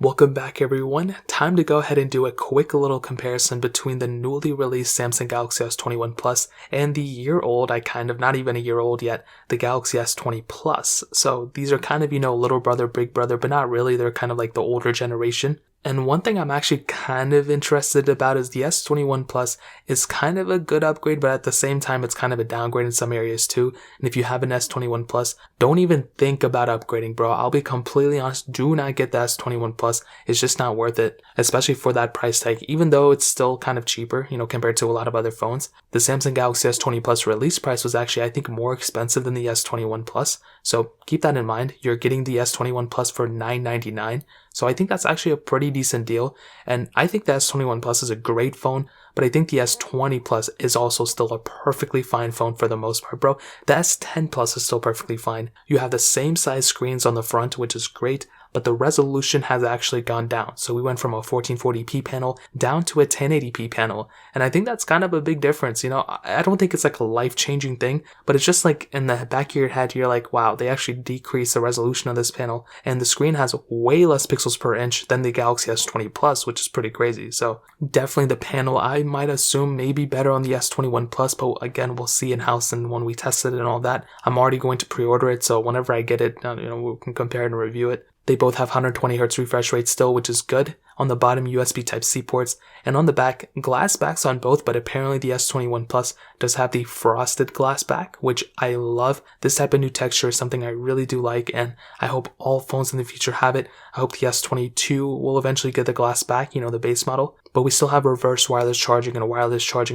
Welcome back everyone. Time to go ahead and do a quick little comparison between the newly released Samsung Galaxy S21 Plus and the year-old, not even a year old yet, the Galaxy S20 Plus. So these are kind of, little brother, big brother, but not really. They're kind of like the older generation. And one thing I'm actually kind of interested about is the S21 Plus is kind of a good upgrade, but at the same time, it's kind of a downgrade in some areas too. And if you have an S21 Plus, don't even think about upgrading, bro. I'll be completely honest, do not get the S21 Plus. It's just not worth it, especially for that price tag, even though it's still kind of cheaper, compared to a lot of other phones. The Samsung Galaxy S20 Plus release price was actually, I think, more expensive than the S21 Plus. So keep that in mind. You're getting the S21 Plus for $999. So I think that's actually a pretty decent deal. And I think the S21 Plus is a great phone, but I think the S20 Plus is also still a perfectly fine phone for the most part, bro. The S10 Plus is still perfectly fine. You have the same size screens on the front, which is great, but the resolution has actually gone down. So we went from a 1440p panel down to a 1080p panel. And I think that's kind of a big difference. I don't think it's like a life-changing thing, but it's just like in the back of your head, you're like, wow, they actually decreased the resolution of this panel. And the screen has way less pixels per inch than the Galaxy S20 Plus, which is pretty crazy. So definitely the panel, I might assume, may be better on the S21 Plus, but again, we'll see in-house and when we test it and all that. I'm already going to pre-order it, so whenever I get it, we can compare and review it. They both have 120Hz refresh rate still, which is good. On the bottom, USB Type-C ports, and on the back, glass backs on both, but apparently the S21 Plus does have the frosted glass back, which I love. This type of new texture is something I really do like, and I hope all phones in the future have it. I hope the S22 will eventually get the glass back, the base model, but we still have reverse wireless charging and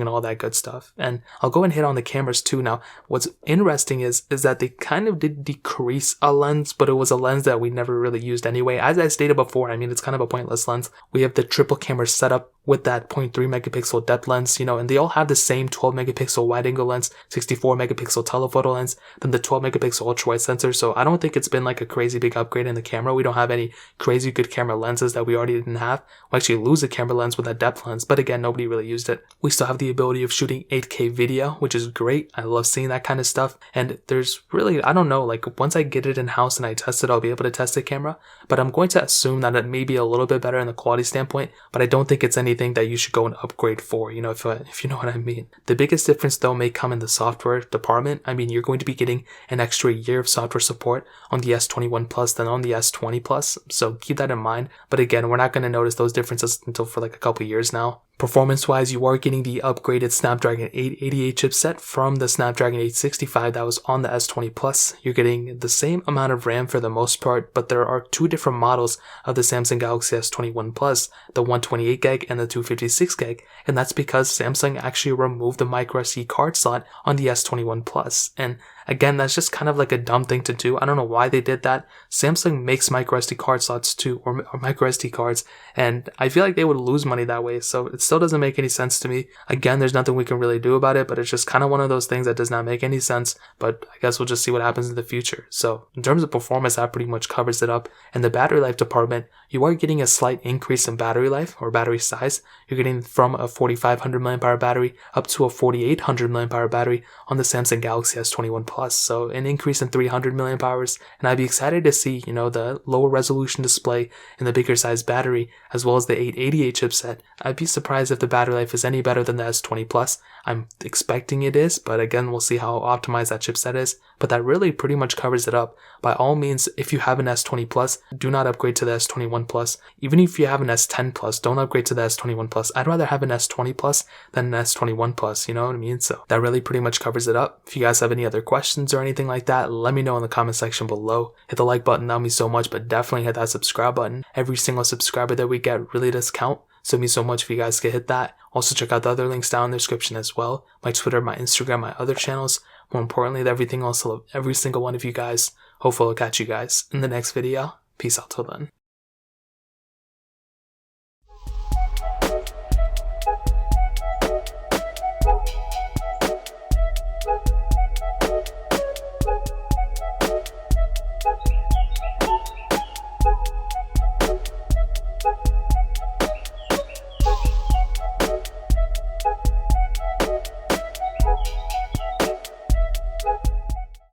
all that good stuff. And I'll go and hit on the cameras too. Now, what's interesting is that they kind of did decrease a lens, but it was a lens that we never really used anyway. As I stated before, it's kind of a pointless lens. We have the triple camera setup with that 0.3 megapixel depth lens, and they all have the same 12 megapixel wide angle lens, 64 megapixel telephoto lens, then the 12 megapixel ultra wide sensor. So I don't think it's been like a crazy big upgrade in the camera. We don't have any crazy good camera lenses that we already didn't have. We actually lose a camera lens with that depth lens, but again, nobody really used it. We still have the ability of shooting 8K video, which is great. I love seeing that kind of stuff. And there's really, I don't know, like once I get it in house and I test it, I'll be able to test the camera, but I'm going to assume that it may be a little bit better in the quality standpoint, but I don't think it's anything that you should go and upgrade for, if you know what I mean. The biggest difference though may come in the software department. You're going to be getting an extra year of software support on the S21 Plus than on the S20 Plus, so keep that in mind. But again, we're not going to notice those differences until for like a couple years now. Performance-wise, you are getting the upgraded Snapdragon 888 chipset from the Snapdragon 865 that was on the S20 Plus. You're getting the same amount of RAM for the most part, but there are two different models of the Samsung Galaxy S21 Plus, the 128GB and the 256GB, and that's because Samsung actually removed the microSD card slot on the S21 Plus. And again, that's just kind of like a dumb thing to do. I don't know why they did that. Samsung makes microSD card slots too, or microSD cards, and I feel like they would lose money that way, so it still doesn't make any sense to me. Again, there's nothing we can really do about it, but it's just kind of one of those things that does not make any sense, but I guess we'll just see what happens in the future. So in terms of performance, that pretty much covers it up. In the battery life department, you are getting a slight increase in battery life or battery size. You're getting from a 4500 mAh battery up to a 4800 mAh battery on the Samsung Galaxy S21 Plus. So an increase in 300 mAh, and I'd be excited to see, the lower resolution display and the bigger size battery, as well as the 888 chipset. I'd be surprised if the battery life is any better than the S20 Plus. I'm expecting it is, but again, we'll see how optimized that chipset is. But that really pretty much covers it up. By all means, if you have an S20 Plus, do not upgrade to the S21 Plus. Even if you have an S10 Plus, don't upgrade to the S21 Plus. I'd rather have an S20 Plus than an S21 Plus, you know what I mean? So that really pretty much covers it up. If you guys have any other questions or anything like that, let me know in the comment section below. Hit the like button, that would mean so much, but definitely hit that subscribe button. Every single subscriber that we get really does count. So it means so much if you guys could hit that. Also check out the other links down in the description as well. My Twitter, my Instagram, my other channels. More importantly, everything else, I love every single one of you guys. Hopefully I'll catch you guys in the next video. Peace out till then.